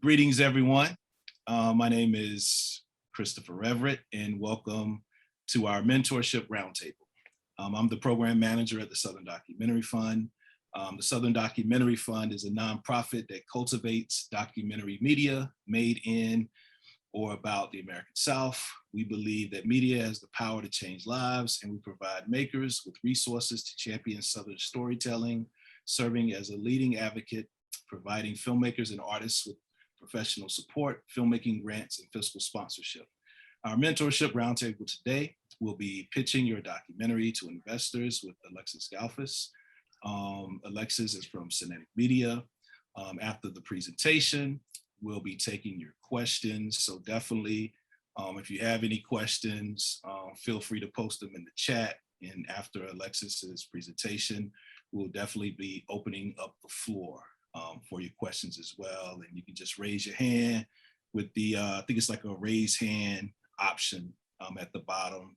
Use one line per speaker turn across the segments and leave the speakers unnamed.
Greetings, everyone. My name is Christopher Everett, and welcome to our mentorship roundtable. I'm the program manager at the Southern Documentary Fund. The Southern Documentary Fund is a nonprofit that cultivates documentary media made in or about the American South. We believe that media has the power to change lives, and we provide makers with resources to champion Southern storytelling, serving as a leading advocate, providing filmmakers and artists with professional support, filmmaking grants, and fiscal sponsorship. Our mentorship roundtable today will be pitching your documentary to investors with Alexis Galfas. Alexis is from Cinetic Media. After the presentation, we'll be taking your questions. So definitely, if you have any questions, feel free to post them in the chat. And after Alexis's presentation, we'll definitely be opening up the floor for your questions as well. And you can just raise your hand with the, I think it's like a raise hand option at the bottom,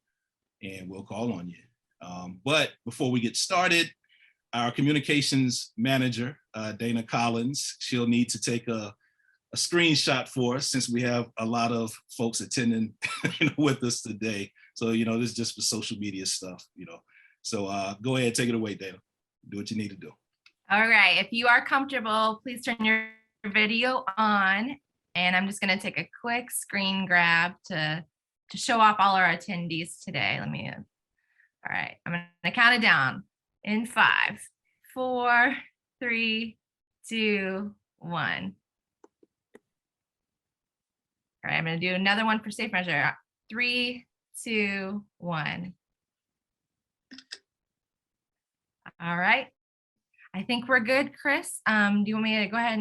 and we'll call on you. But before we get started, our communications manager, Dana Collins, she'll need to take a screenshot for us since we have a lot of folks attending with us today. So, this is just for social media stuff, So go ahead, take it away, Dana. Do what you need to do.
All right, if you are comfortable, please turn your video on. And I'm just gonna take a quick screen grab to show off all our attendees today. All right, I'm gonna count it down in 5, 4, 3, 2, 1. All right, I'm gonna do another one for safe measure. 3, 2, 1. All right. I think we're good, Chris. Do you want me to go ahead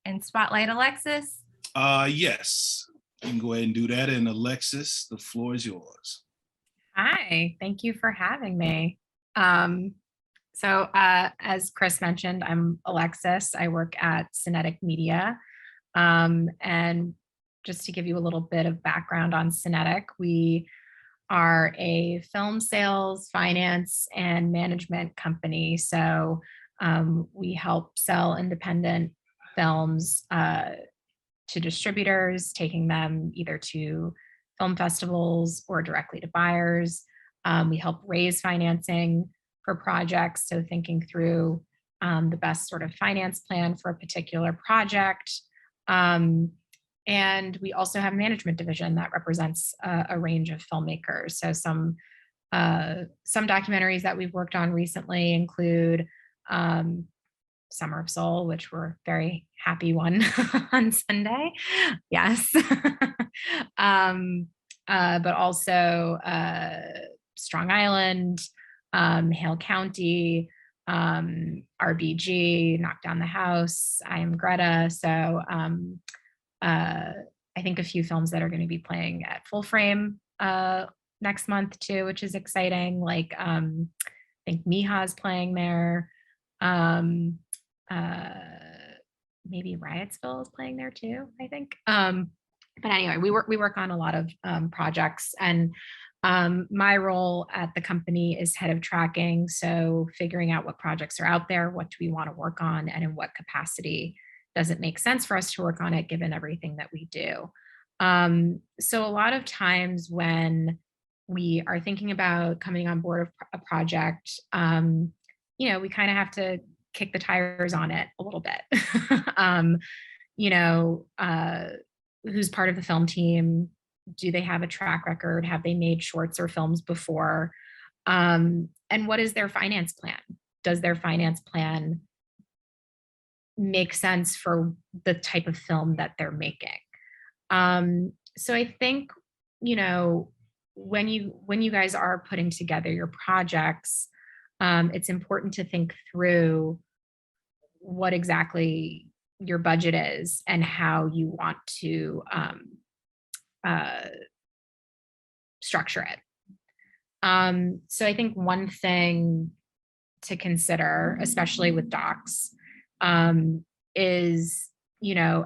and spotlight Alexis?
Yes, you can go ahead and do that. And Alexis, the floor is yours.
Hi, thank you for having me. As Chris mentioned, I'm Alexis. I work at Cinetic Media. And just to give you a little bit of background on Cinetic, we are a film sales, finance, and management company. So we help sell independent films to distributors, taking them either to film festivals or directly to buyers. We help raise financing for projects, so thinking through the best sort of finance plan for a particular project. And we also have a management division that represents a range of filmmakers. So some documentaries that we've worked on recently include Summer of Soul, which we're very happy won on Sunday. Yes. But also Strong Island, Hale County, RBG, Knock Down the House, I Am Greta. So I think a few films that are going to be playing at Full Frame next month too, which is exciting. Like I think Miha's playing there. Maybe Riotsville is playing there too, I think. But anyway, we work on a lot of projects, and my role at the company is head of tracking. So figuring out what projects are out there, what do we want to work on, and in what capacity does it make sense for us to work on it given everything that we do. So a lot of times when we are thinking about coming on board a project, we kind of have to kick the tires on it a little bit. Who's part of the film team? Do they have a track record? Have they made shorts or films before? And what is their finance plan? Does their finance plan make sense for the type of film that they're making? So I think, when you guys are putting together your projects, it's important to think through what exactly your budget is and how you want to structure it. So I think one thing to consider, especially with docs, is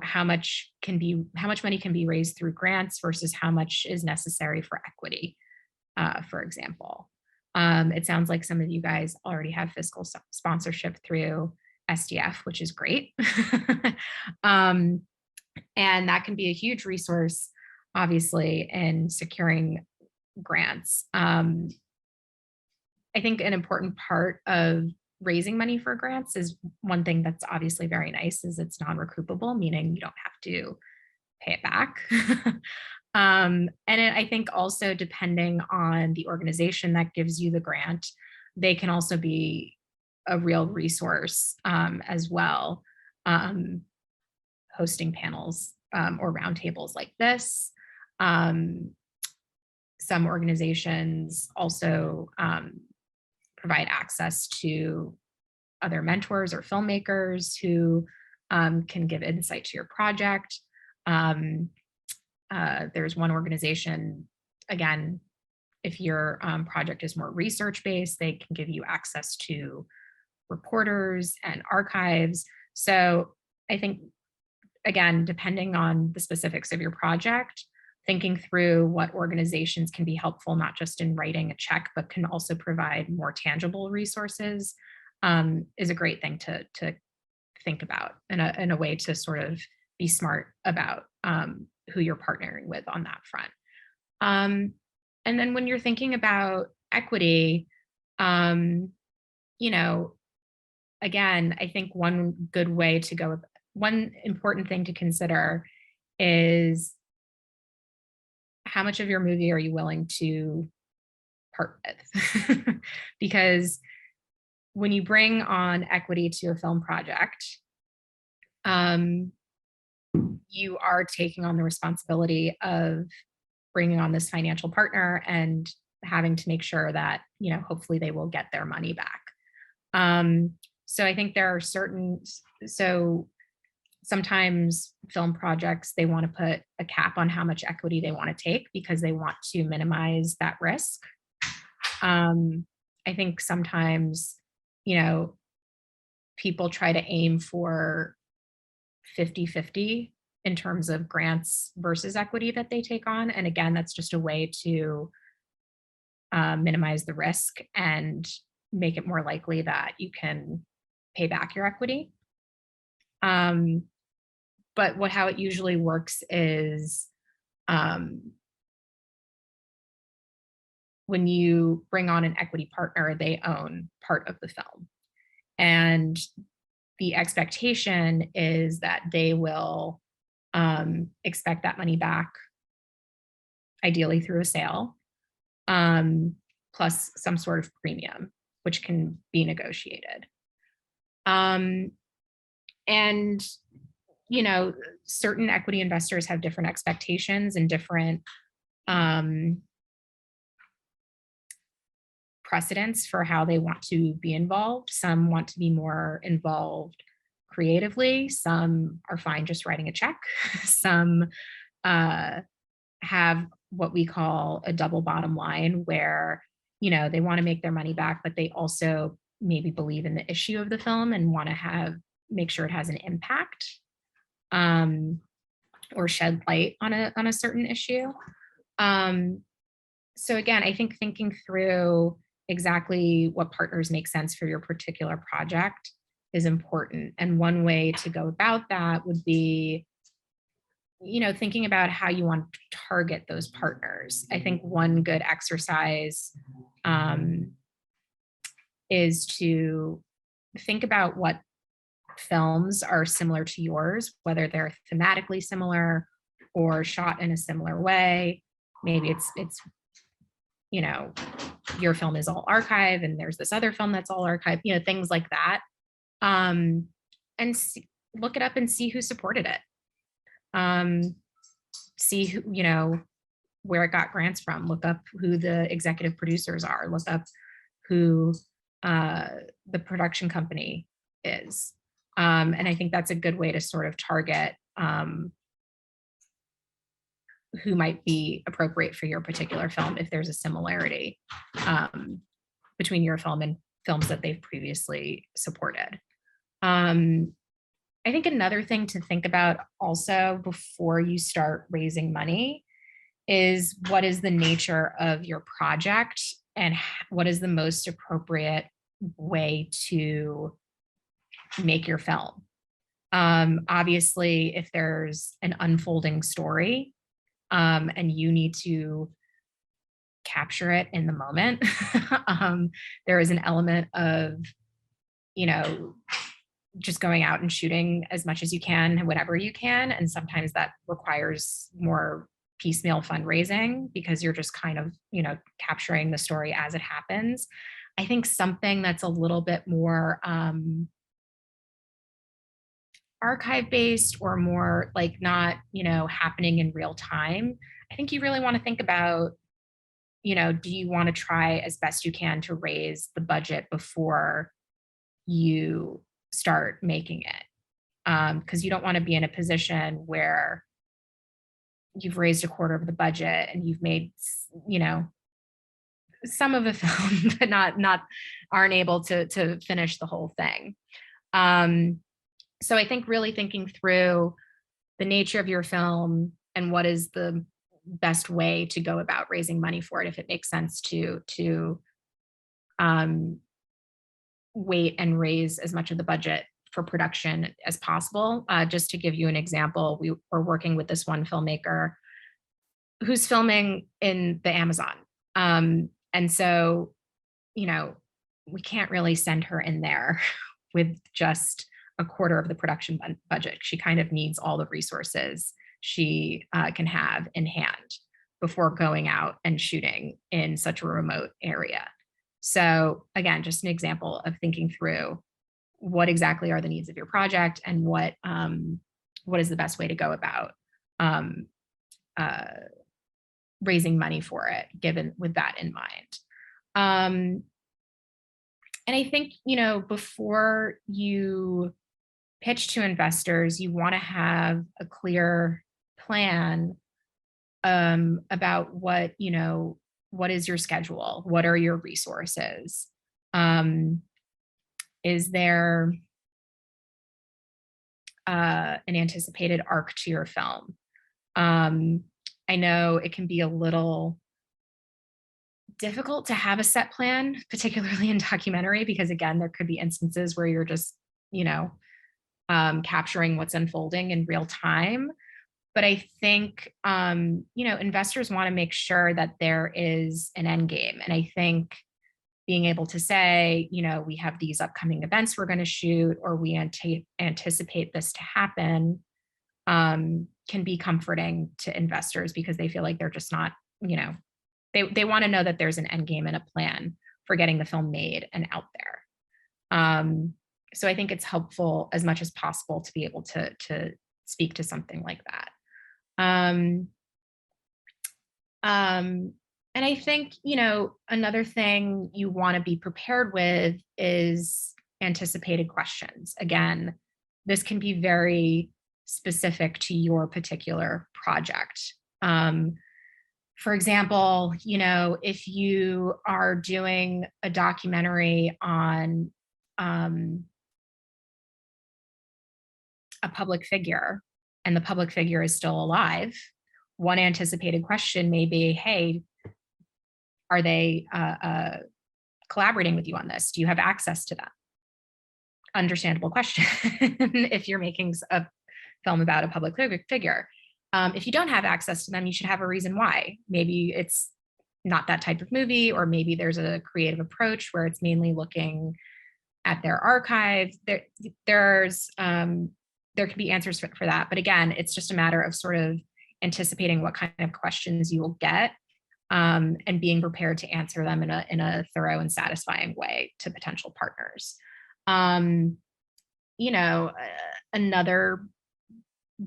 how much money can be raised through grants versus how much is necessary for equity, for example. It sounds like some of you guys already have fiscal sponsorship through SDF, which is great. And that can be a huge resource, obviously, in securing grants. I think an important part of raising money for grants is one thing that's obviously very nice is it's non-recoupable, meaning you don't have to pay it back. I think also depending on the organization that gives you the grant, they can also be a real resource as well, hosting panels or roundtables like this. Some organizations also provide access to other mentors or filmmakers who can give insight to your project. There's one organization, again, if your project is more research-based, they can give you access to reporters and archives. So I think, again, depending on the specifics of your project, thinking through what organizations can be helpful, not just in writing a check, but can also provide more tangible resources is a great thing to think about in a way to sort of be smart about who you're partnering with on that front. And then when you're thinking about equity, again, I think one good way to go, one important thing to consider is how much of your movie are you willing to part with? Because when you bring on equity to a film project, you are taking on the responsibility of bringing on this financial partner and having to make sure that, hopefully they will get their money back. So I think there are so sometimes film projects, they want to put a cap on how much equity they want to take because they want to minimize that risk. I think sometimes, people try to aim for 50-50 in terms of grants versus equity that they take on. And again, that's just a way to minimize the risk and make it more likely that you can pay back your equity. But how it usually works is when you bring on an equity partner, they own part of the film. And the expectation is that they will expect that money back, ideally through a sale, plus some sort of premium, which can be negotiated. And certain equity investors have different expectations and different precedents for how they want to be involved. Some want to be more involved creatively. Some are fine just writing a check. Some have what we call a double bottom line where, they want to make their money back, but they also maybe believe in the issue of the film and want to make sure it has an impact. Or shed light on a certain issue. So again, I think thinking through exactly what partners make sense for your particular project is important. And one way to go about that would be, thinking about how you want to target those partners. I think one good exercise is to think about what films are similar to yours, whether they're thematically similar or shot in a similar way. Maybe it's your film is all archive and there's this other film that's all archive, things like that. And look it up and see who supported it. See who, where it got grants from. Look up who the executive producers are. Look up who the production company is. And I think that's a good way to sort of target who might be appropriate for your particular film if there's a similarity between your film and films that they've previously supported. I think another thing to think about also before you start raising money is what is the nature of your project and what is the most appropriate way to make your film. Obviously, if there's an unfolding story and you need to capture it in the moment, there is an element of, you know, just going out and shooting as much as you can, whenever you can. And sometimes that requires more piecemeal fundraising because you're just kind of, you know, capturing the story as it happens. I think something that's a little bit more archive based or more like not, you know, happening in real time. I think you really want to think about, you know, do you want to try as best you can to raise the budget before you start making it? Because you don't want to be in a position where you've raised a quarter of the budget and you've made, you know, some of the film, but not aren't able to finish the whole thing. So I think really thinking through the nature of your film and what is the best way to go about raising money for it, if it makes sense to wait and raise as much of the budget for production as possible. Just to give you an example, we were working with this one filmmaker who's filming in the Amazon. And so, you know, we can't really send her in there with just a quarter of the production budget. She kind of needs all the resources she can have in hand before going out and shooting in such a remote area. So again, just an example of thinking through what exactly are the needs of your project and what is the best way to go about raising money for it, given with that in mind. And I think, you know, before you pitch to investors, you want to have a clear plan about what, you know, what is your schedule? What are your resources? Is there an anticipated arc to your film? I know it can be a little difficult to have a set plan, particularly in documentary, because again, there could be instances where you're just, you know, capturing what's unfolding in real time. But I think, you know, investors want to make sure that there is an end game. And I think being able to say, you know, we have these upcoming events we're going to shoot, or we anticipate this to happen, can be comforting to investors because they feel like they're just not, you know, they want to know that there's an end game and a plan for getting the film made and out there. So I think it's helpful as much as possible to be able to speak to something like that. And I think, you know, another thing you want to be prepared with is anticipated questions. Again, this can be very specific to your particular project. For example, you know, if you are doing a documentary on a public figure and the public figure is still alive, one anticipated question may be, hey, are they collaborating with you on this? Do you have access to them? Understandable question if you're making a film about a public figure. If you don't have access to them, you should have a reason why. Maybe it's not that type of movie, or maybe there's a creative approach where it's mainly looking at their archives. There could be answers for that. But again, it's just a matter of sort of anticipating what kind of questions you will get, and being prepared to answer them in a thorough and satisfying way to potential partners. You know, another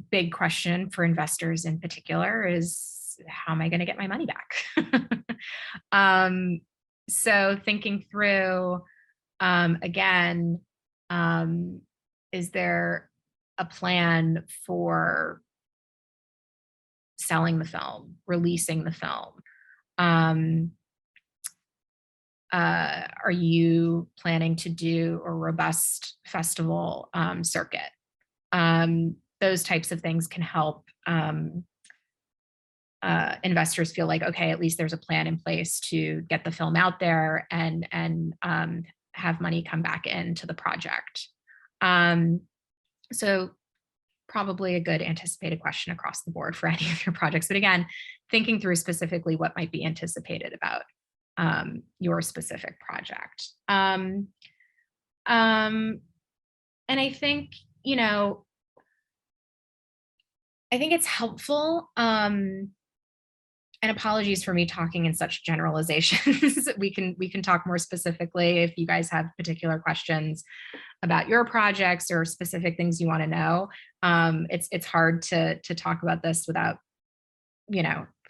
big question for investors in particular is, how am I going to get my money back? So thinking through, again, is there a plan for selling the film, releasing the film? Are you planning to do a robust festival circuit? Those types of things can help investors feel like, okay, at least there's a plan in place to get the film out there and have money come back into the project. So probably a good anticipated question across the board for any of your projects. But again, thinking through specifically what might be anticipated about your specific project. And I think, I think it's helpful. And apologies for me talking in such generalizations. we can talk more specifically if you guys have particular questions about your projects or specific things you want to know. It's hard to talk about this without,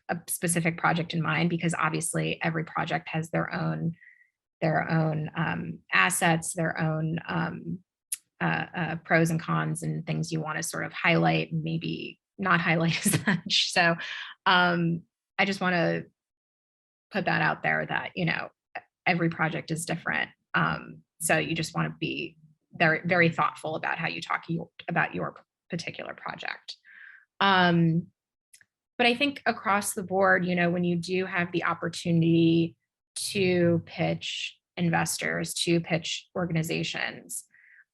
a specific project in mind, because obviously every project has their own assets, their own pros and cons, and things you want to sort of highlight and maybe not highlight as much. So I just want to put that out there that, every project is different. So you just want to be very, very thoughtful about how you talk about your particular project. But I think across the board, when you do have the opportunity to pitch investors, to pitch organizations,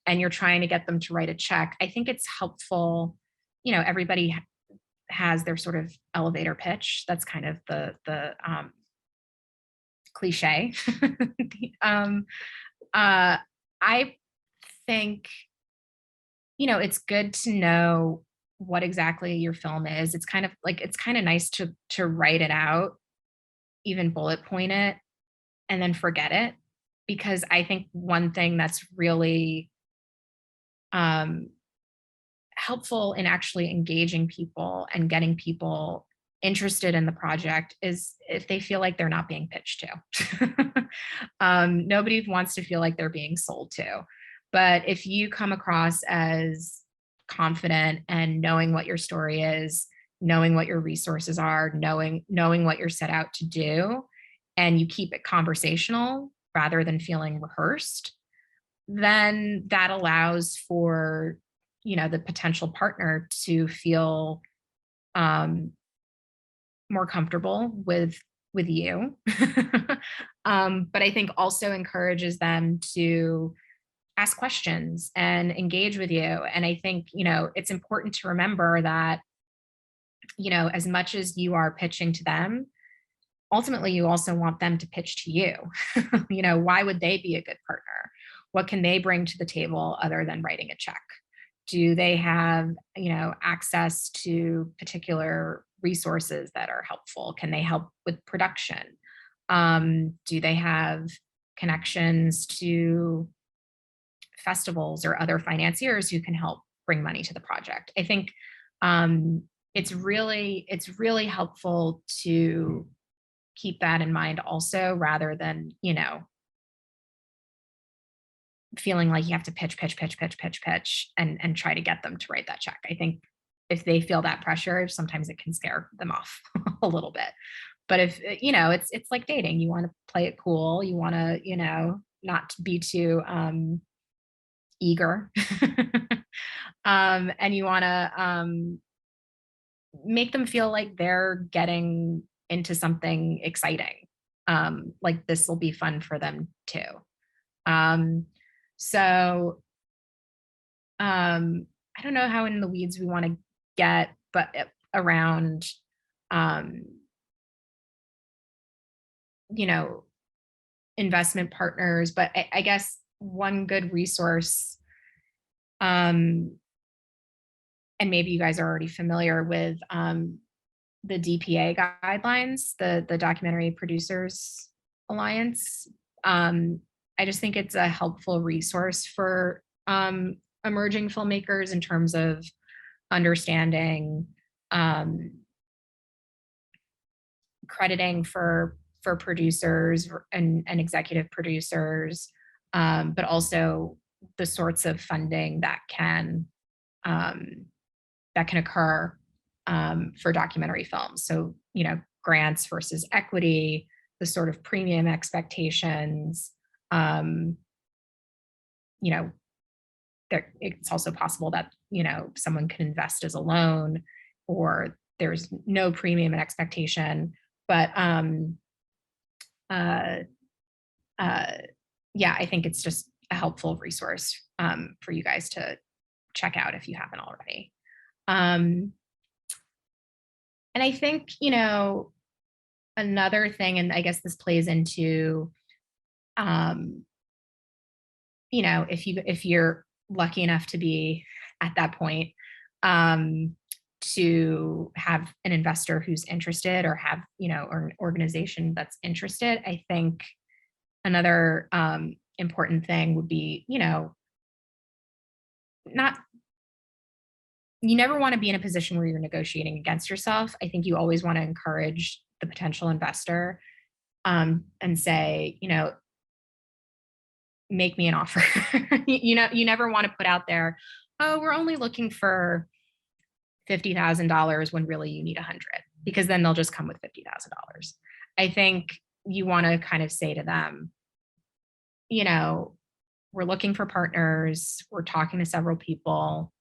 and you're trying to get them to write a check, I think it's helpful. Everybody has their sort of elevator pitch. That's kind of the cliche. I think, it's good to know what exactly your film is. It's kind of nice to write it out, even bullet point it, and then forget it. Because I think one thing that's really helpful in actually engaging people and getting people interested in the project is if they feel like they're not being pitched to. Nobody wants to feel like they're being sold to. But if you come across as confident and knowing what your story is, knowing what your resources are, knowing what you're set out to do, and you keep it conversational rather than feeling rehearsed, then that allows for, the potential partner to feel more comfortable with you. But I think also encourages them to ask questions and engage with you. And I think, it's important to remember that, as much as you are pitching to them, ultimately you also want them to pitch to you. Why would they be a good partner? What can they bring to the table other than writing a check? Do they have, access to particular resources that are helpful? Can they help with production? Do they have connections to festivals or other financiers who can help bring money to the project? I think it's really helpful to keep that in mind also, rather than, feeling like you have to pitch and try to get them to write that check. I think if they feel that pressure, sometimes it can scare them off a little bit. But if, it's like dating, you want to play it cool. You want to, not be too eager. And you want to make them feel like they're getting into something exciting. Like this will be fun for them too. So I don't know how in the weeds we want to get, but around, investment partners. But I guess one good resource, and maybe you guys are already familiar with the DPA guidelines, the Documentary Producers Alliance. I just think it's a helpful resource for emerging filmmakers in terms of understanding crediting for producers and executive producers, but also the sorts of funding that can occur for documentary films. So, grants versus equity, the sort of premium expectations. It's also possible that, someone can invest as a loan, or there's no premium and expectation. But yeah, I think it's just a helpful resource for you guys to check out if you haven't already. And I think, another thing, and I guess this plays into, if you're lucky enough to be at that point, to have an investor who's interested, or have, or an organization that's interested, I think another important thing would be, you never want to be in a position where you're negotiating against yourself. I think you always want to encourage the potential investor, and say, make me an offer. You never want to put out there, oh, we're only looking for $50,000 when really you need 100, because then they'll just come with $50,000. I think you want to kind of say to them, we're looking for partners. We're talking to several people.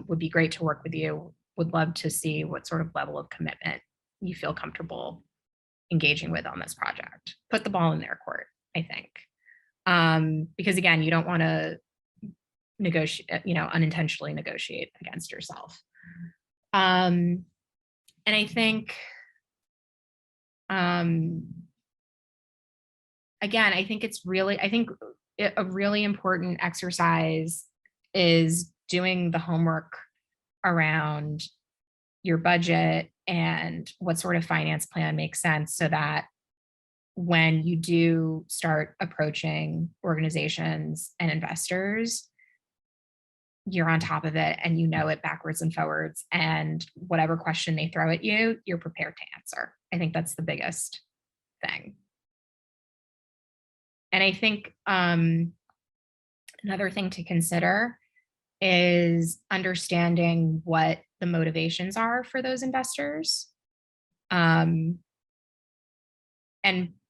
Would be great to work with you. Would love to see what sort of level of commitment you feel comfortable engaging with on this project. Put the ball in their court, I think. Because again, you don't want to negotiate, unintentionally negotiate against yourself. And I think, again, I think a really important exercise is doing the homework around your budget and what sort of finance plan makes sense, so that when you do start approaching organizations and investors, you're on top of it and you know it backwards and forwards, and whatever question they throw at you, you're prepared to answer. I think that's the biggest thing. And I think another thing to consider is understanding what the motivations are for those investors, and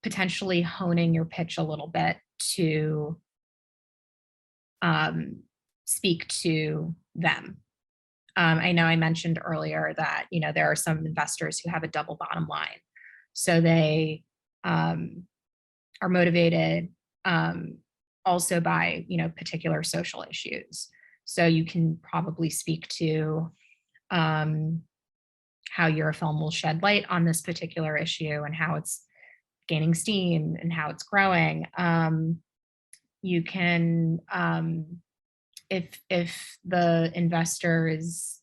potentially honing your pitch a little bit to speak to them. I know I mentioned earlier that, there are some investors who have a double bottom line. So they are motivated also by, particular social issues. So you can probably speak to how your film will shed light on this particular issue and how it's gaining steam and how it's growing. You can, if the investor is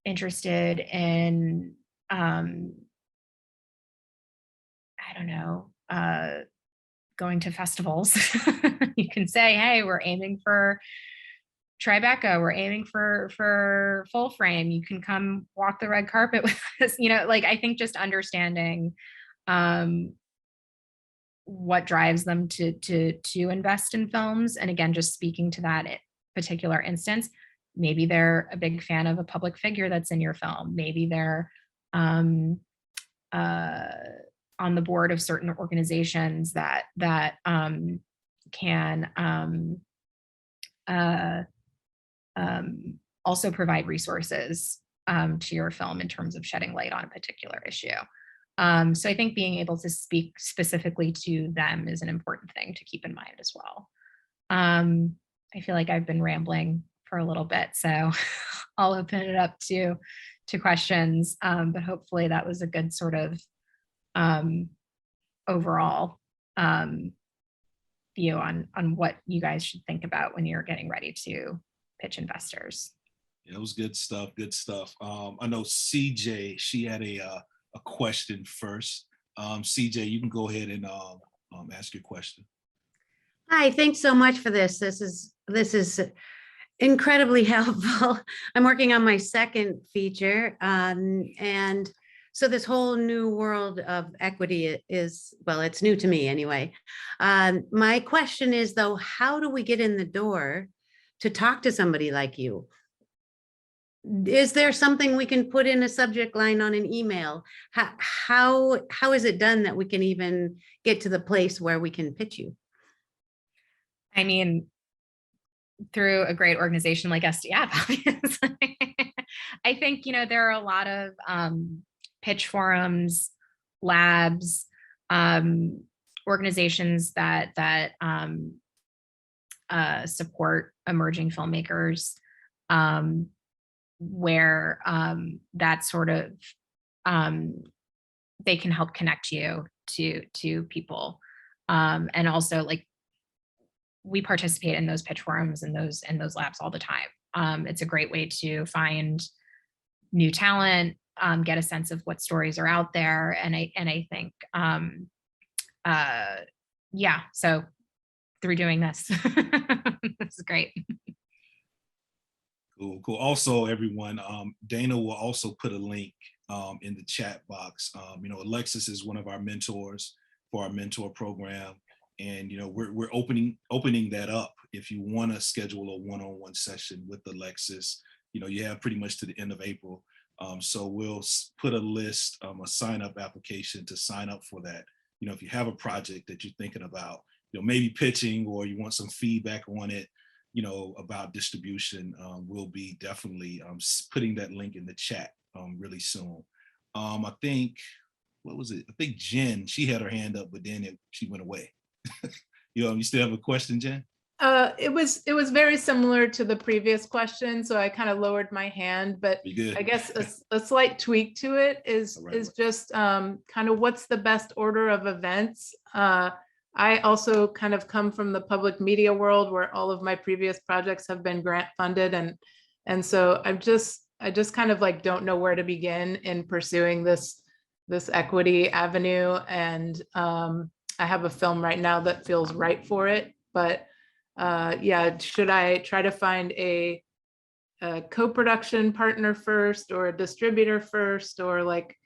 interested in, I don't know, going to festivals, you can say, hey, we're aiming for Tribeca, we're aiming for Full Frame. You can come walk the red carpet with us. I think just understanding what drives them to invest in films. And again, just speaking to that particular instance. Maybe they're a big fan of a public figure that's in your film. Maybe they're on the board of certain organizations that can also provide resources to your film in terms of shedding light on a particular issue. So I think being able to speak specifically to them is an important thing to keep in mind as well. I feel like I've been rambling for a little bit, so I'll open it up to questions, but hopefully that was a good sort of overall view on what you guys should think about when you're getting ready to pitch investors.
Yeah, it was good stuff. Good stuff. I know CJ, she had a question first. CJ, you can go ahead and ask your question.
Hi, thanks so much for this. This is incredibly helpful. I'm working on my second feature, and so this whole new world of equity is, well, it's new to me anyway. My question is, though, how do we get in the door to talk to somebody like you? Is there something we can put in a subject line on an email? How is it done that we can even get to the place where we can pitch you?
I mean, through a great organization like SDF, obviously. I think, there are a lot of pitch forums, labs, organizations that support emerging filmmakers, where that sort of they can help connect you to people. And also, like, we participate in those pitch forums and those labs all the time. It's a great way to find new talent, get a sense of what stories are out there. And I think, yeah, so through doing this, this is great.
Cool, cool. Also, everyone, Dana will also put a link in the chat box. Alexis is one of our mentors for our mentor program. And, we're opening that up. If you want to schedule a one-on-one session with Alexis, you have pretty much to the end of April. So we'll put a list, a sign-up application to sign up for that. If you have a project that you're thinking about, maybe pitching, or you want some feedback on it, about distribution, we'll be definitely putting that link in the chat really soon. I think, what was it? I think Jen, she had her hand up, but then she went away. You still have a question, Jen?
It was very similar to the previous question, so I kind of lowered my hand, but I guess a slight tweak to it is just kind of what's the best order of events. I also kind of come from the public media world, where all of my previous projects have been grant funded, and so I just kind of like don't know where to begin in pursuing this equity avenue. And I have a film right now that feels right for it, but yeah, should I try to find a co-production partner first, or a distributor first, or like,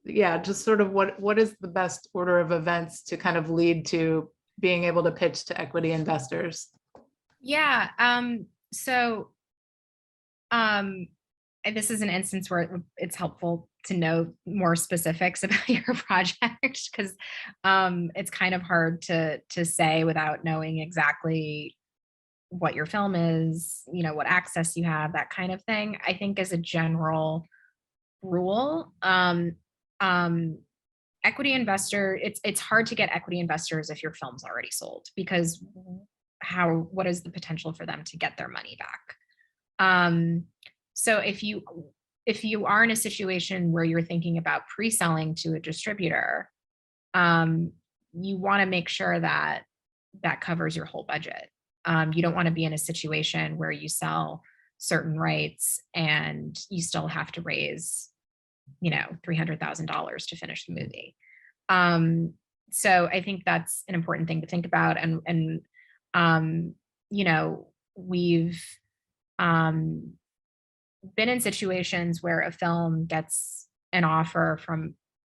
yeah, just sort of what is the best order of events to kind of lead to being able to pitch to equity investors?
Yeah. So this is an instance where it's helpful to know more specifics about your project, because it's kind of hard to say without knowing exactly what your film is, what access you have, that kind of thing. I think as a general rule, equity investor, it's hard to get equity investors if your film's already sold, because what is the potential for them to get their money back? So if you are in a situation where you're thinking about pre-selling to a distributor, you want to make sure that covers your whole budget. You don't want to be in a situation where you sell certain rights and you still have to raise, $300,000 to finish the movie. So I think that's an important thing to think about. And we've been in situations where a film gets an offer from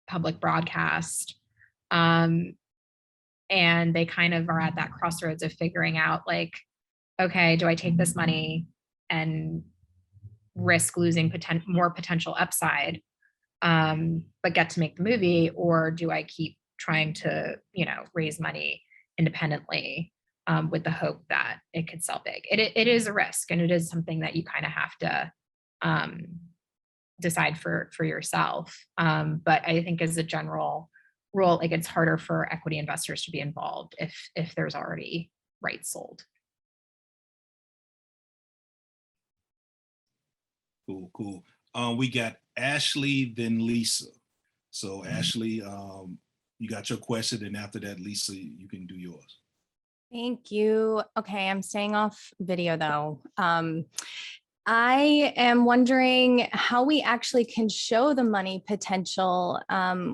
public broadcast, and they kind of are at that crossroads of figuring out, like, okay, do I take this money and risk losing more potential upside, but get to make the movie, or do I keep trying to, raise money independently with the hope that it could sell big? It is a risk, and it is something that you kind of have to decide for yourself. But I think as a general rule, like, it's harder for equity investors to be involved if there's already rights sold.
Cool. We got Ashley, then Lisa. So Ashley, you got your question, and after that, Lisa, you can do yours.
Thank you. Okay, I'm staying off video though. I am wondering how we actually can show the money potential.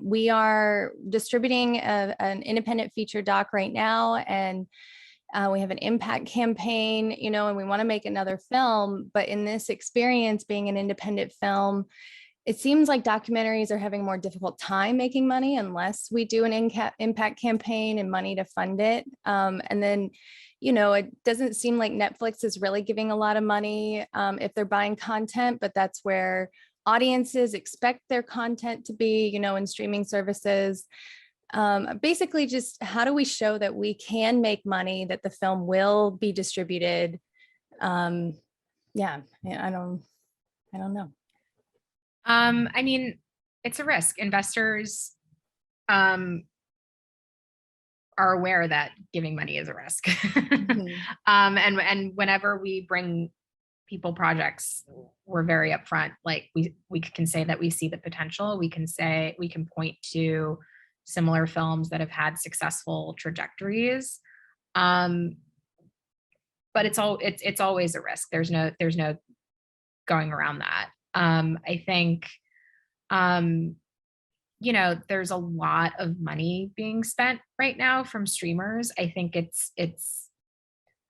We are distributing an independent feature doc right now, and we have an impact campaign, and we want to make another film. But in this experience, being an independent film, it seems like documentaries are having a more difficult time making money unless we do an impact campaign and money to fund it. And then, it doesn't seem like Netflix is really giving a lot of money if they're buying content, but that's where audiences expect their content to be, in streaming services. Basically, just how do we show that we can make money, that the film will be distributed? Yeah, I don't know.
I mean, it's a risk. Investors are aware that giving money is a risk.
Mhm.
And whenever we bring people projects, we're very upfront. Like we can say that we see the potential. We can point to similar films that have had successful trajectories. But it's always a risk. There's no going around that. I think, there's a lot of money being spent right now from streamers. I think it's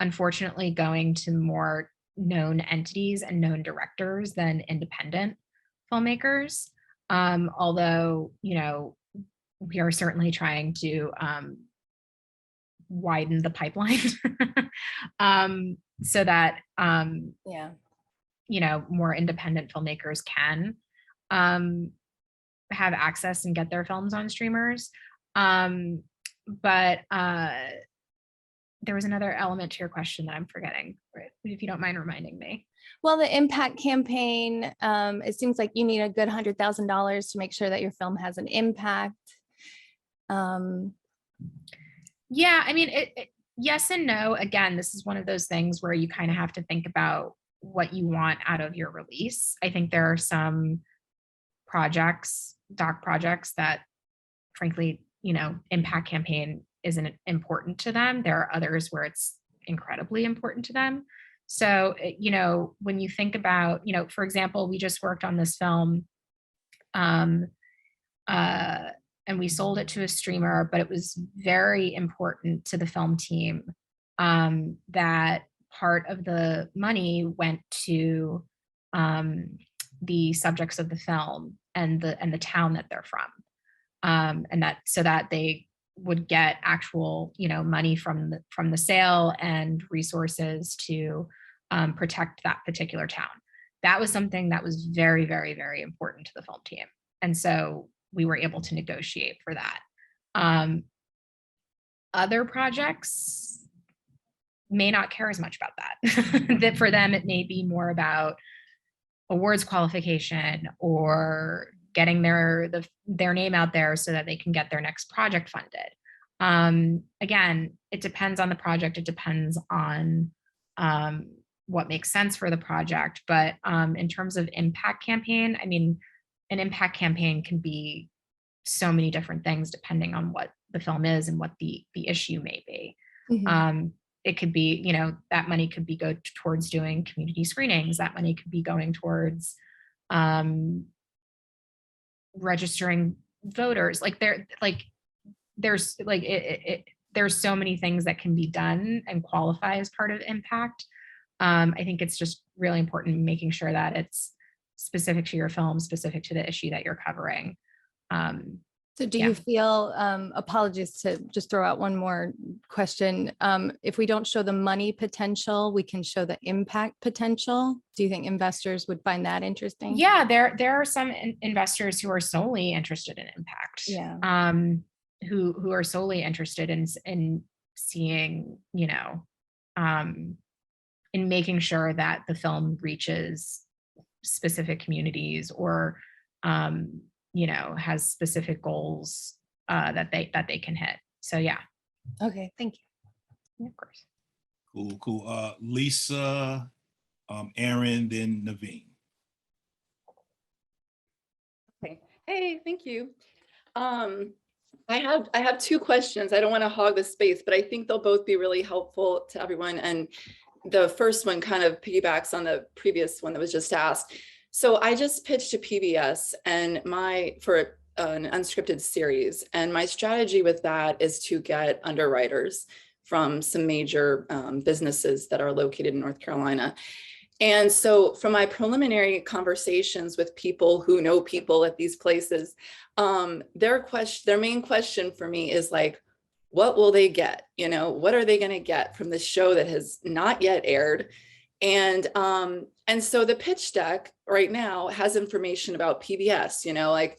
unfortunately going to more known entities and known directors than independent filmmakers. Although, we are certainly trying to widen the pipeline so that more independent filmmakers can have access and get their films on streamers. But there was another element to your question that I'm forgetting, right? If you don't mind reminding me.
Well, the impact campaign, it seems like you need a good $100,000 to make sure that your film has an impact.
Yeah, I mean, yes and no. Again, this is one of those things where you kind of have to think about what you want out of your release. I think there are some doc projects that frankly, impact campaign isn't important to them. There are others where it's incredibly important to them. So, when you think about, for example, we just worked on this film and we sold it to a streamer, but it was very important to the film team that part of the money went to the subjects of the film and the town that they're from. And that so that they would get actual, money from the sale and resources to protect that particular town. That was something that was very, very, very important to the film team. And so we were able to negotiate for that. Other projects may not care as much about that. That for them, it may be more about awards qualification or getting their name out there so that they can get their next project funded. Again, it depends on the project. It depends on what makes sense for the project. But in terms of impact campaign, I mean, an impact campaign can be so many different things depending on what the film is and what the issue may be. Mm-hmm. It could be, that money could be go towards doing community screenings. That money could be going towards registering voters. There's so many things that can be done and qualify as part of impact. I think it's just really important making sure that it's specific to your film, specific to the issue that you're covering.
So do you feel, apologies to just throw out one more question. If we don't show the money potential, we can show the impact potential. Do you think investors would find that interesting?
Yeah, there are some investors who are solely interested in impact.
Yeah.
Who are solely interested in seeing, in making sure that the film reaches specific communities or has specific goals that they can hit. So yeah.
Okay, thank you.
Yeah, of course.
Cool. Lisa, Aaron, then Naveen.
Okay. Hey, thank you. I have two questions. I don't want to hog the space, but I think they'll both be really helpful to everyone. And the first one kind of piggybacks on the previous one that was just asked. So I just pitched a PBS and for an unscripted series. And my strategy with that is to get underwriters from some major businesses that are located in North Carolina. And so from my preliminary conversations with people who know people at these places, their main question for me is like, what will they get? What are they going to get from this show that has not yet aired? And so the pitch deck right now has information about PBS, like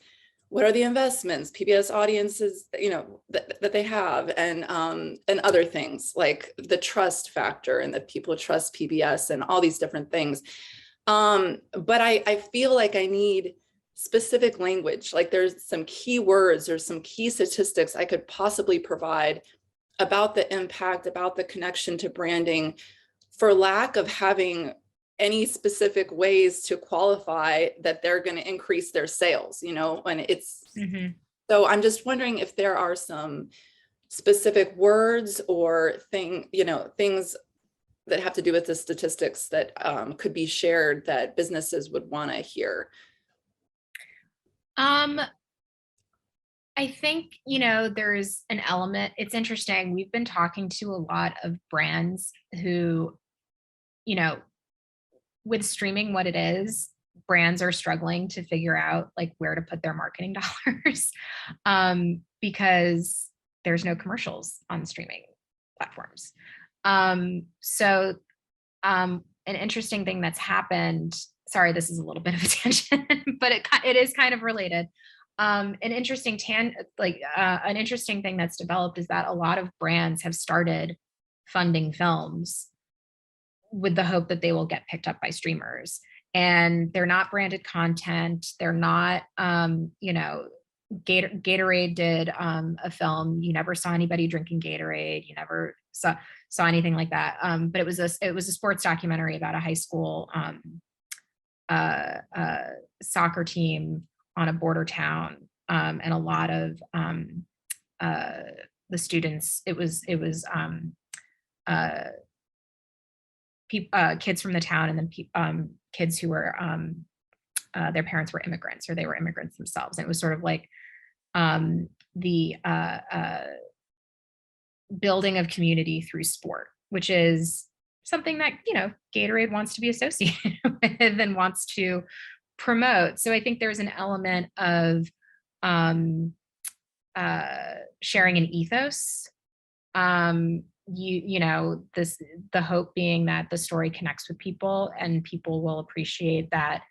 what are the investments, PBS audiences, that they have, and other things like the trust factor and that people trust PBS and all these different things. But I feel like I need specific language, like there's some key words or some key statistics I could possibly provide about the impact, about the connection to branding, for lack of having any specific ways to qualify that they're going to increase their sales, you know, when it's, so I'm just wondering if there are some specific words or things that have to do with the statistics that could be shared that businesses would want to hear.
I think, there's an element, it's interesting. We've been talking to a lot of brands who, with streaming what it is, brands are struggling to figure out like where to put their marketing dollars because there's no commercials on streaming platforms. So an interesting thing that's happened, sorry, this is a little bit of a tangent, but it is kind of related. An interesting thing that's developed is that a lot of brands have started funding films with the hope that they will get picked up by streamers, and they're not branded content. They're not, Gatorade did a film. You never saw anybody drinking Gatorade. You never saw anything like that. But it was a sports documentary about a high school soccer team on a border town, and a lot of the students. It was kids from the town, and then kids who were their parents were immigrants, or they were immigrants themselves. And it was sort of like the building of community through sport, which is something that Gatorade wants to be associated with and wants to promote. So I think there's an element of sharing an ethos. The hope being that the story connects with people, and people will appreciate that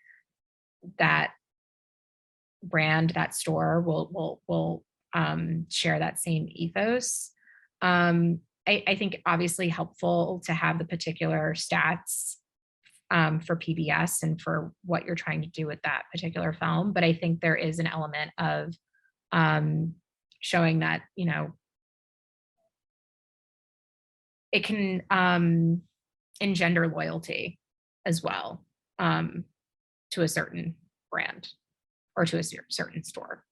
brand, that store will share that same ethos. I think obviously helpful to have the particular stats for PBS and for what you're trying to do with that particular film. But I think there is an element of showing that, it can engender loyalty as well to a certain brand or to a certain store.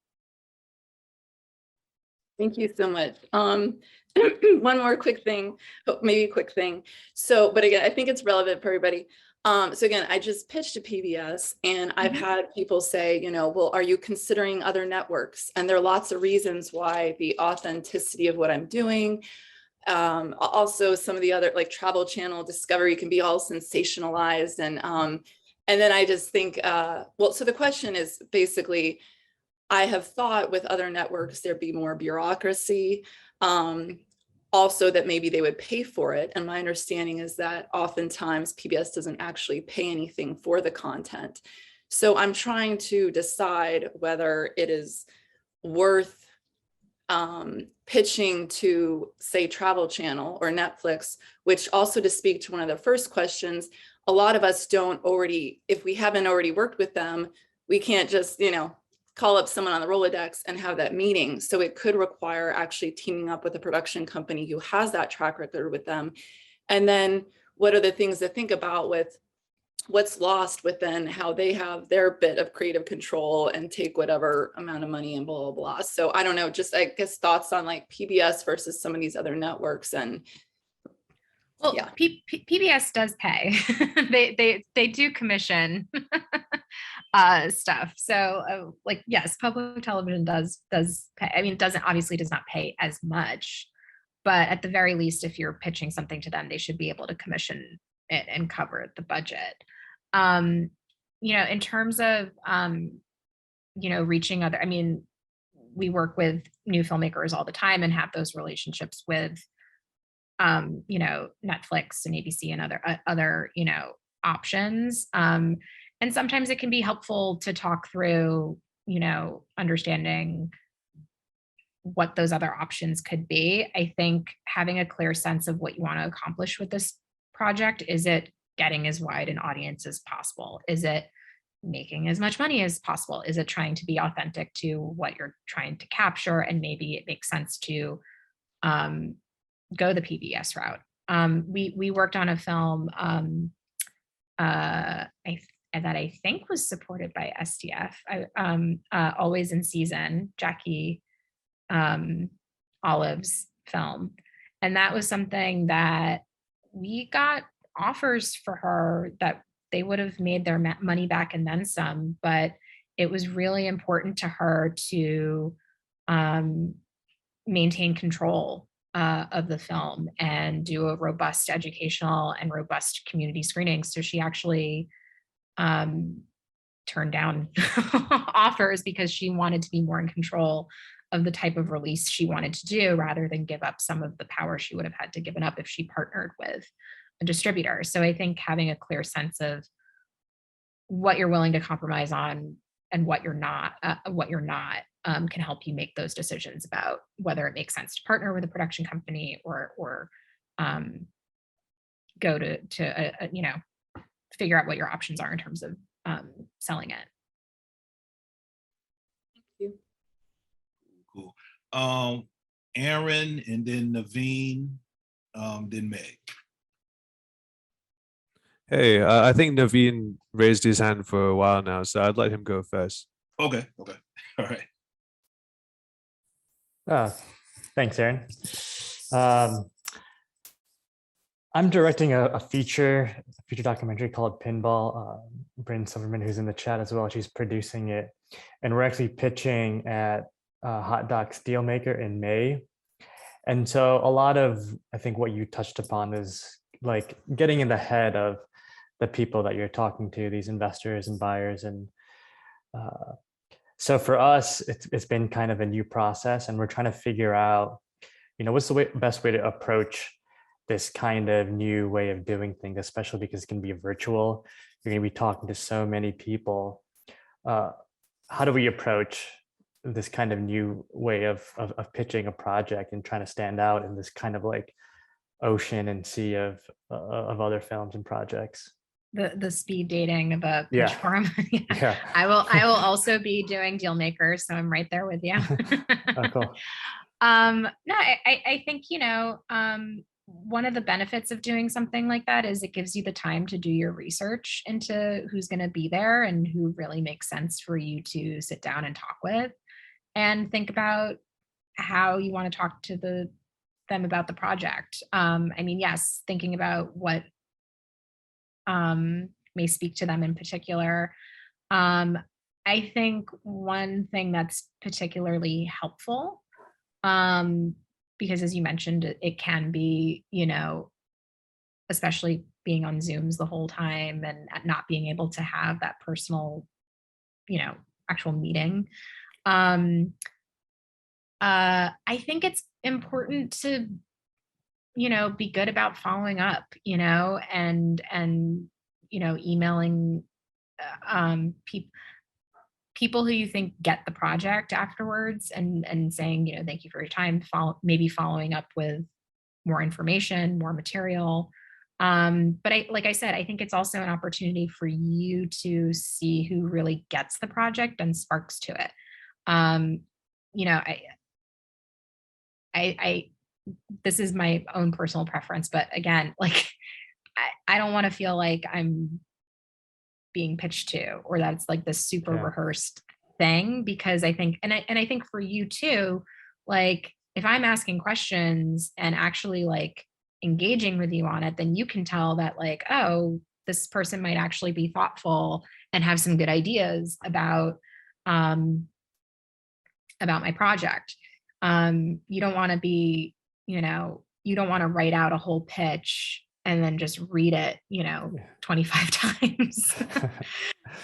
Thank you so much. One more quick thing, maybe a quick thing. So, but again, I think it's relevant for everybody. So again, I just pitched to PBS, and I've had people say, well, are you considering other networks? And there are lots of reasons why: the authenticity of what I'm doing. Also some of the other, like Travel Channel, Discovery, can be all sensationalized. And then I just think, well, so the question is basically, I have thought with other networks, there'd be more bureaucracy. Also that maybe they would pay for it. And my understanding is that oftentimes PBS doesn't actually pay anything for the content. So I'm trying to decide whether it is worth pitching to, say, Travel Channel or Netflix, which, also to speak to one of the first questions, a lot of us don't already, if we haven't already worked with them, we can't just, call up someone on the Rolodex and have that meeting. So it could require actually teaming up with a production company who has that track record with them. And then what are the things to think about with what's lost within how they have their bit of creative control and take whatever amount of money and blah, blah, blah. So I don't know, just I guess thoughts on like PBS versus some of these other networks. And
well, yeah. PBS does pay. they do commission stuff. So like, yes, public television does pay. I mean, does not pay as much, but at the very least, if you're pitching something to them, they should be able to commission it and cover the budget. In terms of, reaching other, I mean, we work with new filmmakers all the time and have those relationships with, Netflix and ABC and other options. And sometimes it can be helpful to talk through, understanding what those other options could be. I think having a clear sense of what you want to accomplish with this project, is it getting as wide an audience as possible? Is it making as much money as possible? Is it trying to be authentic to what you're trying to capture? And maybe it makes sense to go the PBS route. We worked on a film that I think was supported by SDF. Always in Season, Jackie Olive's film, and that was something that we got offers for her that they would have made their money back and then some, but it was really important to her to maintain control of the film and do a robust educational and robust community screening. So she actually turned down offers because she wanted to be more in control of the type of release she wanted to do rather than give up some of the power she would have had to given up if she partnered with a distributor. So I think having a clear sense of what you're willing to compromise on and what you're not can help you make those decisions about whether it makes sense to partner with a production company or go to you know, figure out what your options are in terms of selling it.
Thank you.
Cool. Aaron, and then Naveen, then Meg.
Hey, I think Naveen raised his hand for a while now, so I'd let him go first.
Okay. All right.
Thanks, Aaron. I'm directing a feature documentary called Pinball. Bryn Silverman, who's in the chat as well, she's producing it. And we're actually pitching at Hot Docs Dealmaker in May. And so a lot of, I think what you touched upon is like getting in the head of the people that you're talking to, these investors and buyers. And so for us, it's been kind of a new process, and we're trying to figure out, you know, what's the best way to approach this kind of new way of doing things, especially because it can be virtual. You're going to be talking to so many people. How do we approach this kind of new way of pitching a project and trying to stand out in this kind of like ocean and sea of other films and projects?
The speed dating of a pitch forum.
Yeah.
I will also be doing Dealmaker, so I'm right there with you.
Oh, cool.
No, I think, you know, one of the benefits of doing something like that is it gives you the time to do your research into who's going to be there and who really makes sense for you to sit down and talk with, and think about how you want to talk to them about the project. I mean, yes, thinking about what may speak to them in particular. I think one thing that's particularly helpful, because as you mentioned, it can be, you know, especially being on Zooms the whole time and not being able to have that personal, you know, actual meeting. I think it's important to, you know, be good about following up, you know, and you know, emailing people who you think get the project afterwards and saying, you know, thank you for your time, maybe following up with more information, more material. But like I said, I think it's also an opportunity for you to see who really gets the project and sparks to it. You know, I this is my own personal preference, but again, like I don't want to feel like I'm being pitched to, or that's like this super rehearsed thing, because I think, and I think for you too, like if I'm asking questions and actually like engaging with you on it, then you can tell that like, oh, this person might actually be thoughtful and have some good ideas about my project. You don't want to be, you know, you don't want to write out a whole pitch and then just read it, you know, 25 times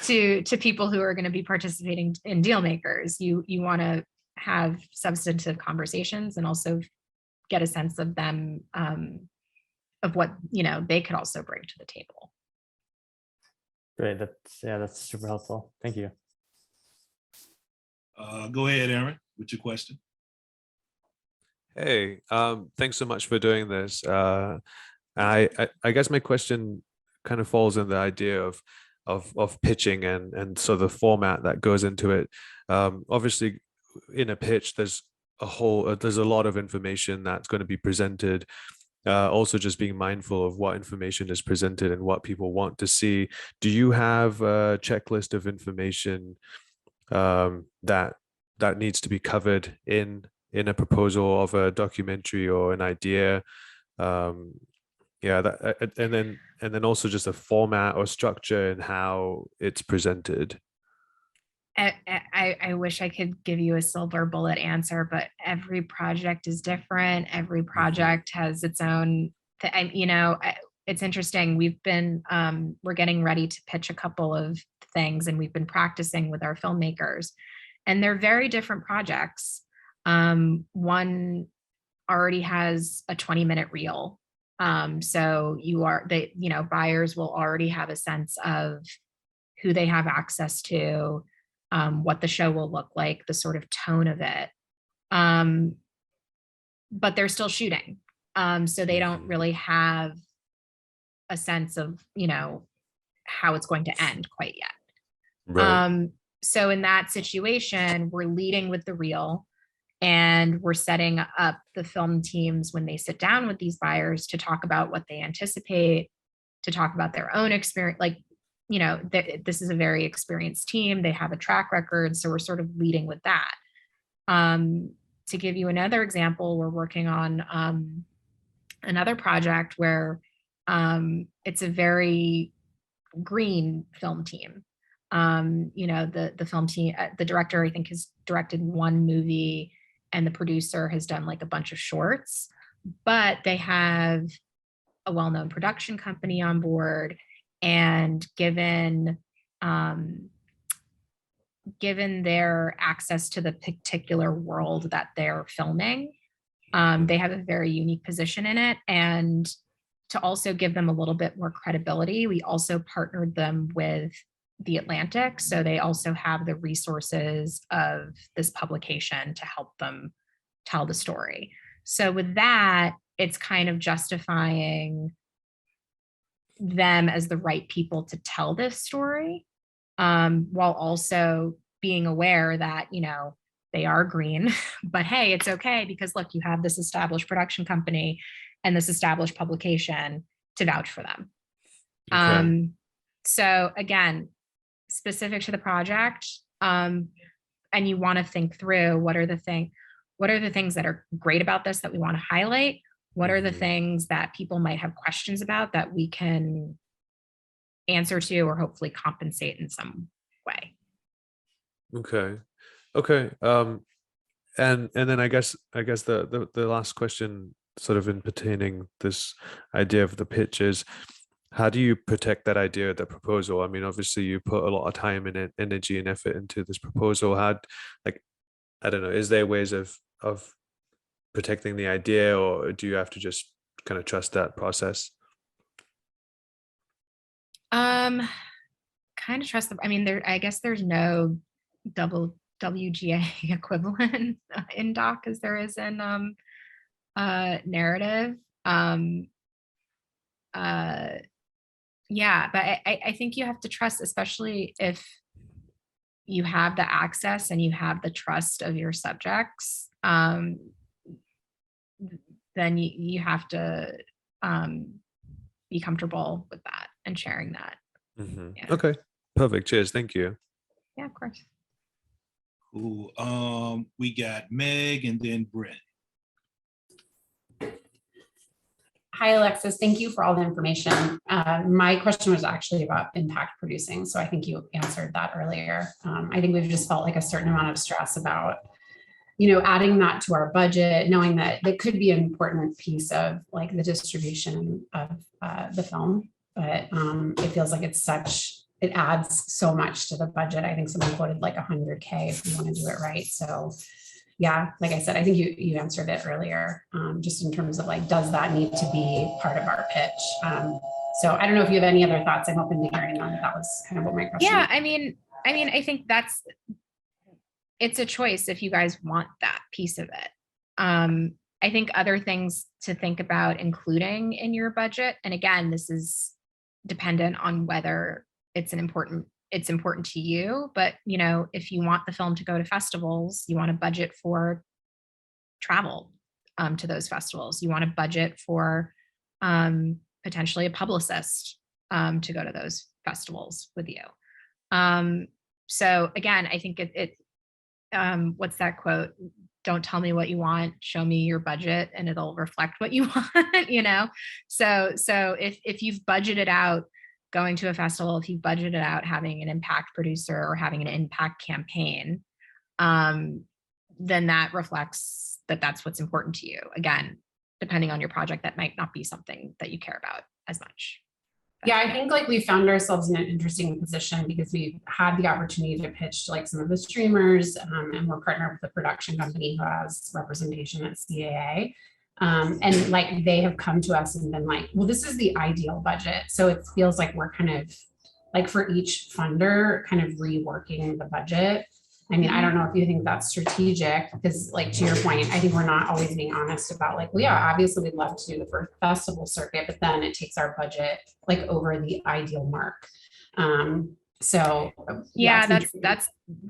to people who are going to be participating in Dealmakers. You want to have substantive conversations and also get a sense of them, of what, you know, they could also bring to the table.
Great. That's super helpful. Thank you.
Go ahead, Aaron, with your question.
Hey, thanks so much for doing this. I guess my question kind of falls in the idea of pitching and so the format that goes into it. Obviously, in a pitch, there's there's a lot of information that's going to be presented. Also just being mindful of what information is presented and what people want to see. Do you have a checklist of information that needs to be covered in a proposal of a documentary or an idea? Yeah, that, and then also just a format or structure and how it's presented.
I wish I could give you a silver bullet answer, but every project is different. Every project has its own, it's interesting. We're getting ready to pitch a couple of things, and we've been practicing with our filmmakers, and they're very different projects. One already has a 20-minute reel. So buyers will already have a sense of who they have access to, what the show will look like, the sort of tone of it. But they're still shooting. So they don't really have a sense of, how it's going to end quite yet.
Right.
So in that situation, we're leading with the reel, and we're setting up the film teams when they sit down with these buyers to talk about what they anticipate, to talk about their own experience. This is a very experienced team. They have a track record. So we're sort of leading with that. To give you another example, we're working on another project where it's a very green film team. The film team, the director, I think, has directed one movie, and the producer has done like a bunch of shorts, but they have a well-known production company on board. And given their access to the particular world that they're filming, they have a very unique position in it. And to also give them a little bit more credibility, we also partnered them with The Atlantic. So they also have the resources of this publication to help them tell the story. So with that, it's kind of justifying them as the right people to tell this story, while also being aware that, they are green, but hey, it's okay, because look, you have this established production company and this established publication to vouch for them.
Okay.
So again, specific to the project, and you want to think through what are the things that are great about this that we want to highlight. What are the things that people might have questions about that we can answer to or hopefully compensate in some way?
Okay. And then I guess the last question, sort of in pertaining this idea of the pitch, is how do you protect that idea, the proposal? I mean, obviously you put a lot of time and energy and effort into this proposal. I don't know, is there ways of protecting the idea, or do you have to just kind of trust that process?
Kind of trust them. I mean, I guess there's no double WGA equivalent in doc as there is in narrative. Yeah, but I think you have to trust, especially if you have the access and you have the trust of your subjects. Then you have to be comfortable with that and sharing that. Yeah.
Okay, perfect. Cheers. Thank you.
Yeah, of course.
Cool. We got Meg and then Brent.
Hi, Alexis. Thank you for all the information. My question was actually about impact producing, so I think you answered that earlier. I think we've just felt like a certain amount of stress about, adding that to our budget, knowing that it could be an important piece of like the distribution of the film, but it feels like it adds so much to the budget. I think someone quoted like $100K if you want to do it right. So yeah, like I said, I think you answered it earlier, just in terms of like, does that need to be part of our pitch? So I don't know if you have any other thoughts. I'm open to hearing them. That was kind of what my question
Yeah,
was.
I mean, I think it's a choice if you guys want that piece of it. I think other things to think about including in your budget, and again, this is dependent on whether it's important to you, but if you want the film to go to festivals, you want to budget for travel to those festivals. You want to budget for potentially a publicist to go to those festivals with you. So again, I think what's that quote? Don't tell me what you want, show me your budget and it'll reflect what you want, you know? So if you've budgeted out going to a festival, if you've budgeted out having an impact producer or having an impact campaign, then that reflects that that's what's important to you. Again, depending on your project, that might not be something that you care about as much.
Yeah, I think like we found ourselves in an interesting position because we've had the opportunity to pitch to like some of the streamers, and we're partnered with a production company who has representation at CAA. And like they have come to us and been like, well, this is the ideal budget. So it feels like we're kind of like for each funder kind of reworking the budget. I mean, I don't know if you think that's strategic because like to your point, I think we're not always being honest about like, well, yeah, obviously we'd love to do the first festival circuit, but then it takes our budget like over the ideal mark. So
yeah,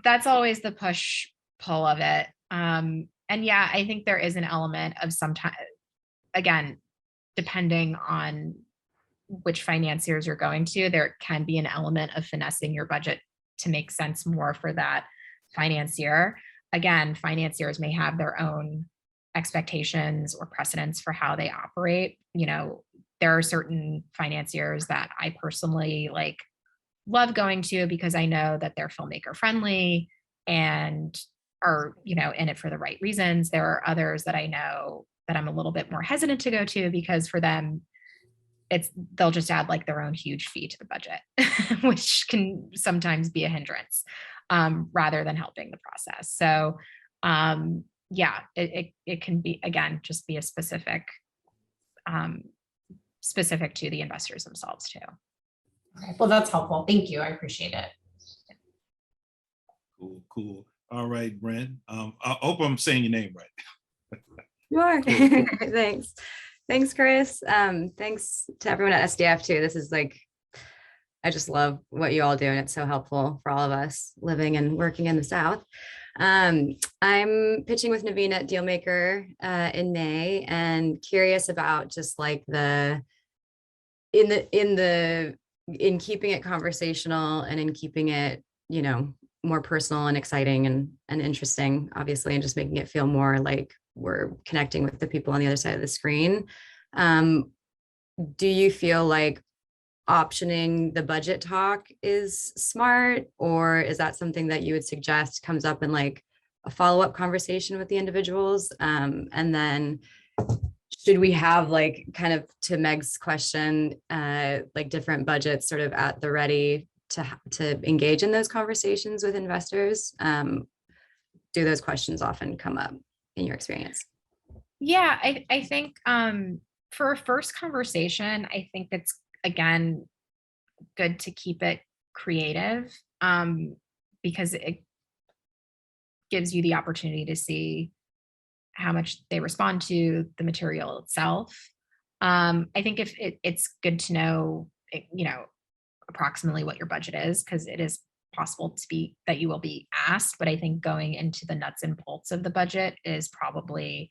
that's always the push pull of it. And yeah, I think there is an element of sometimes, again, depending on which financiers you're going to, there can be an element of finessing your budget to make sense more for that financier. Again, financiers may have their own expectations or precedents for how they operate. You know, there are certain financiers that I personally like love going to because I know that they're filmmaker friendly and are, you know, in it for the right reasons. There are others that I know that I'm a little bit more hesitant to go to because for them, they'll just add like their own huge fee to the budget, which can sometimes be a hindrance rather than helping the process. So yeah, it can be, again, just be a specific to the investors themselves too.
Okay, well, that's helpful. Thank you. I appreciate it.
Cool. All right, Brent. I hope I'm saying your name right.
Sure.
Cool.
Thanks, Chris. Thanks to everyone at SDF too. This is like, I just love what you all do, and it's so helpful for all of us living and working in the South. I'm pitching with Naveen at Dealmaker in May, and curious about just like in keeping it conversational and in keeping it, you know, more personal and exciting and interesting, obviously, and just making it feel more like we're connecting with the people on the other side of the screen. Do you feel like optioning the budget talk is smart, or is that something that you would suggest comes up in like a follow-up conversation with the individuals? And then should we have like kind of to Meg's question, like different budgets sort of at the ready to engage in those conversations with investors? Do those questions often come up in your experience?
Yeah, I think for a first conversation, I think it's, again, good to keep it creative because it gives you the opportunity to see how much they respond to the material itself. I think if it's good to know, you know, approximately what your budget is, because it is possible to be that you will be asked, but I think going into the nuts and bolts of the budget is probably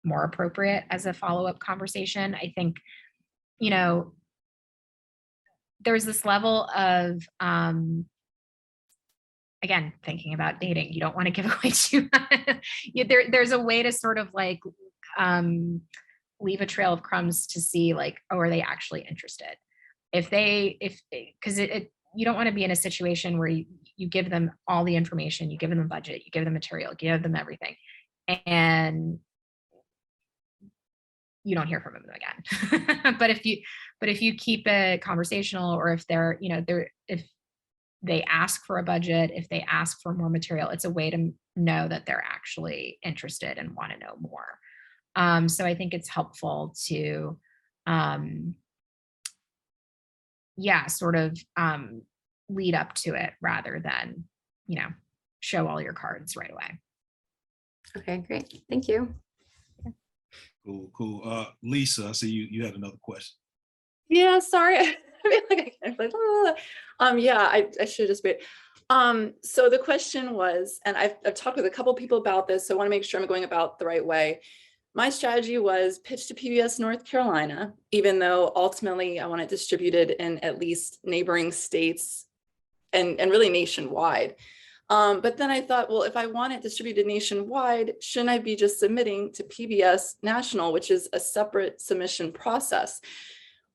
more appropriate as a follow-up conversation. I think, you know, there's this level of, again, thinking about dating, you don't want to give away too much. There's a way to sort of like leave a trail of crumbs to see like, oh, are they actually interested? Because you don't want to be in a situation where you give them all the information, you give them a budget, you give them material, give them everything, and you don't hear from them again. but if you keep it conversational, or if they're, you know, if they ask for a budget, if they ask for more material, it's a way to know that they're actually interested and want to know more. So I think it's helpful to, sort of lead up to it rather than, you know, show all your cards right away.
Okay, great. Thank you.
Cool. Lisa, I see you had another question.
Yeah, sorry. I feel like I should just wait. So the question was, and I've talked with a couple people about this, so I want to make sure I'm going about the right way. My strategy was pitch to PBS North Carolina, even though ultimately I want it distributed in at least neighboring states and really nationwide. But then I thought, well, if I want it distributed nationwide, shouldn't I be just submitting to PBS National, which is a separate submission process?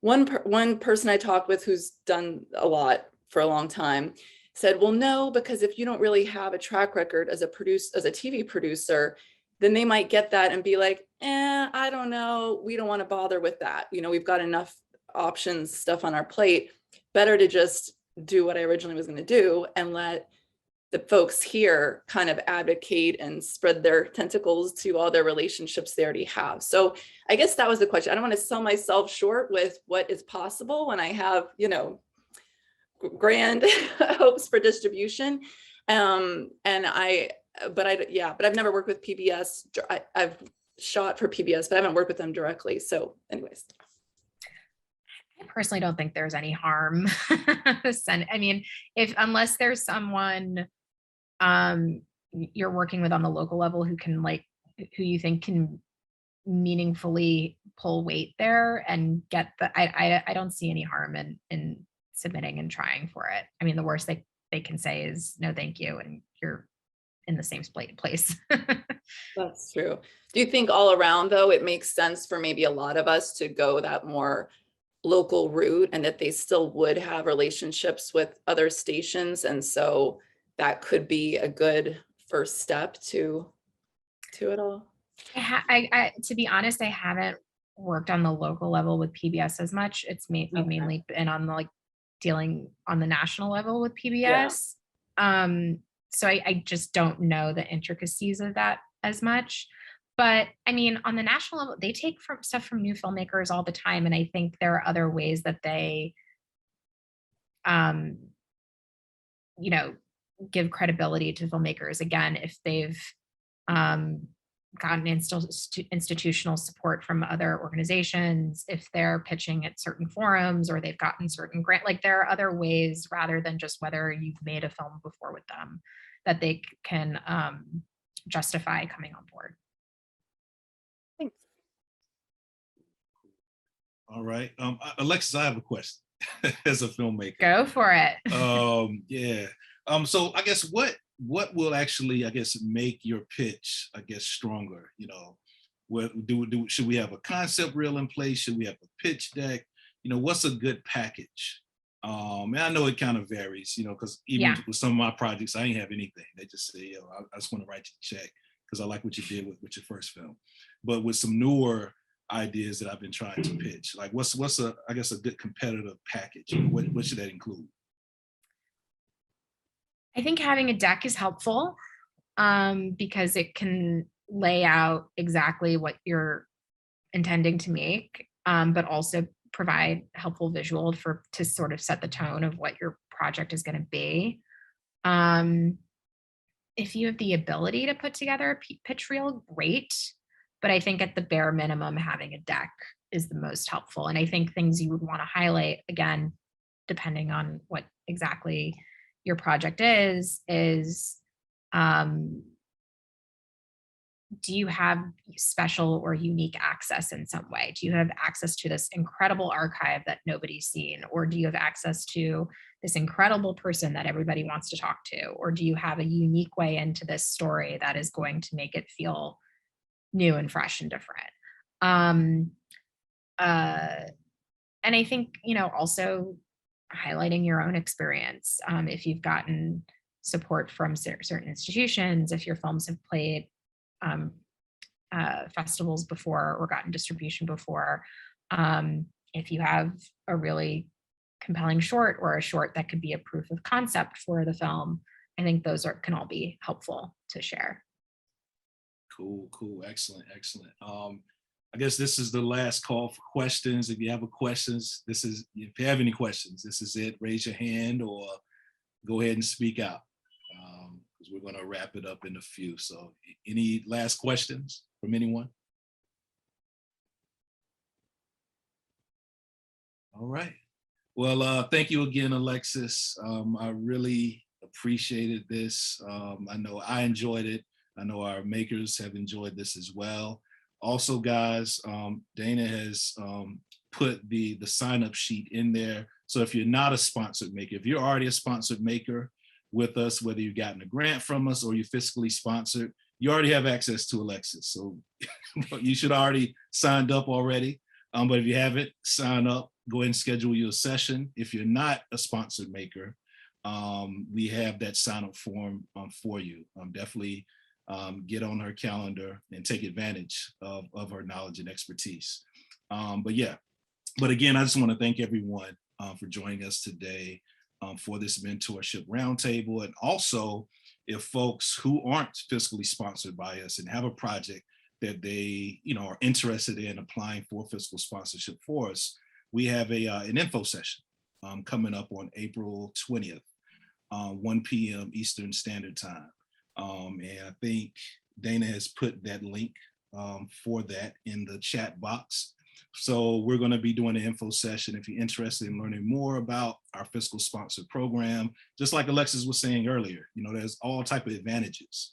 One person I talked with who's done a lot for a long time said, well, no, because if you don't really have a track record as a TV producer, then they might get that and be like, I don't know, we don't want to bother with that. You know, we've got enough options, stuff on our plate. Better to just do what I originally was going to do and let the folks here kind of advocate and spread their tentacles to all their relationships they already have. So I guess that was the question. I don't want to sell myself short with what is possible when I have, you know, grand hopes for distribution. But I've never worked with PBS. I've shot for PBS, but I haven't worked with them directly. So anyways.
I personally don't think there's any harm. I mean, unless there's someone you're working with on the local level who you think can meaningfully pull weight there and get I don't see any harm in submitting and trying for it. I mean, the worst they can say is no, thank you, and you're in the same place.
That's true. Do you think all around though, it makes sense for maybe a lot of us to go that more local route and that they still would have relationships with other stations? And so that could be a good first step to it all.
To be honest, I haven't worked on the local level with PBS as much. We've mainly been on the dealing on the national level with PBS. Yeah. So I just don't know the intricacies of that as much. But I mean, on the national level, they take stuff from new filmmakers all the time. And I think there are other ways that they, give credibility to filmmakers. Again, if they've gotten institutional support from other organizations, if they're pitching at certain forums or they've gotten certain grant, there are other ways rather than just whether you've made a film before with them that they can justify coming on board.
Thanks.
All right. Alexis, I have a question as a filmmaker.
Go for it.
Yeah. So I guess what will actually, I guess, make your pitch, I guess, stronger? You know, should we have a concept reel in place? Should we have a pitch deck? You know, what's a good package? And I know it kind of varies, you know, because even with some of my projects, I ain't have anything. They just say, yo, I just want to write you a check because I like what you did with your first film. But with some newer ideas that I've been trying to pitch, what's I guess a good competitive package? What should that include?
I think having a deck is helpful because it can lay out exactly what you're intending to make, but also provide helpful visual to sort of set the tone of what your project is going to be. If you have the ability to put together a pitch reel, great. But I think at the bare minimum, having a deck is the most helpful. And I think things you would want to highlight, again, depending on what exactly your project is do you have special or unique access in some way? Do you have access to this incredible archive that nobody's seen? Or do you have access to this incredible person that everybody wants to talk to? Or do you have a unique way into this story that is going to make it feel new and fresh and different? And I think, also highlighting your own experience. If you've gotten support from certain institutions, if your films have played festivals before or gotten distribution before, if you have a really compelling short or a short that could be a proof of concept for the film, I think those can all be helpful to share.
Cool. Excellent. I guess this is the last call for questions. If you have questions, if you have any questions, this is it. Raise your hand or go ahead and speak out. Because we're going to wrap it up in a few. So any last questions from anyone? All right. Well, thank you again, Alexis. I really appreciated this. I know I enjoyed it. I know our makers have enjoyed this as well. Also, guys, Dana has put the sign up sheet in there. So if you're not a sponsored maker, if you're already a sponsored maker with us, whether you've gotten a grant from us or you're fiscally sponsored, you already have access to Alexis. So you should already signed up already. But if you haven't, sign up, go ahead and schedule your session. If you're not a sponsored maker, we have that sign up form for you. Definitely get on her calendar and take advantage of her knowledge and expertise. But again, I just want to thank everyone for joining us today for this mentorship roundtable. And also, if folks who aren't fiscally sponsored by us and have a project that they are interested in applying for fiscal sponsorship for us, we have an info session coming up on April 20th, 1 p.m. Eastern Standard Time. And I think Dana has put that link for that in the chat box. So we're going to be doing an info session. If you're interested in learning more about our fiscal sponsored program, just like Alexis was saying earlier, there's all type of advantages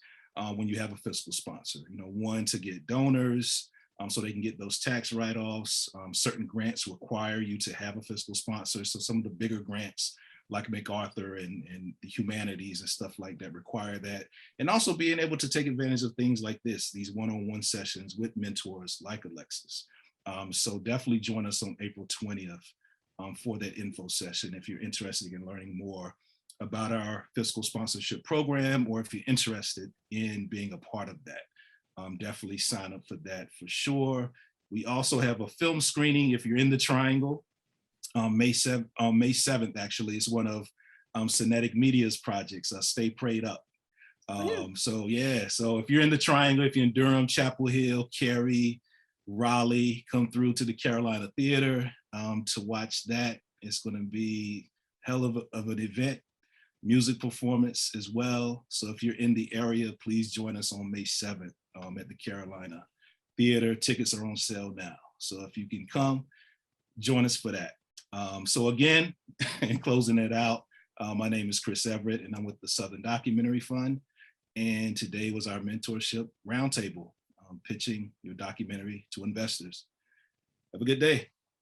when you have a fiscal sponsor. One, to get donors so they can get those tax write-offs. Certain grants require you to have a fiscal sponsor. So some of the bigger grants like MacArthur and the humanities and stuff like that require that. And also being able to take advantage of things like this, these one-on-one sessions with mentors like Alexis. So definitely join us on April 20th for that info session if you're interested in learning more about our fiscal sponsorship program, or if you're interested in being a part of that. Definitely sign up for that for sure. We also have a film screening if you're in the Triangle. May 7th actually is one of Cinetic Media's projects, Stay Prayed Up. So if you're in the Triangle, if you're in Durham, Chapel Hill, Cary, Raleigh, come through to the Carolina Theater to watch that. It's going to be hell of an event, music performance as well. So if you're in the area, please join us on May 7th at the Carolina Theater. Tickets are on sale now. So if you can come, join us for that. So again, in closing it out, my name is Chris Everett and I'm with the Southern Documentary Fund. And today was our mentorship roundtable, pitching your documentary to investors. Have a good day.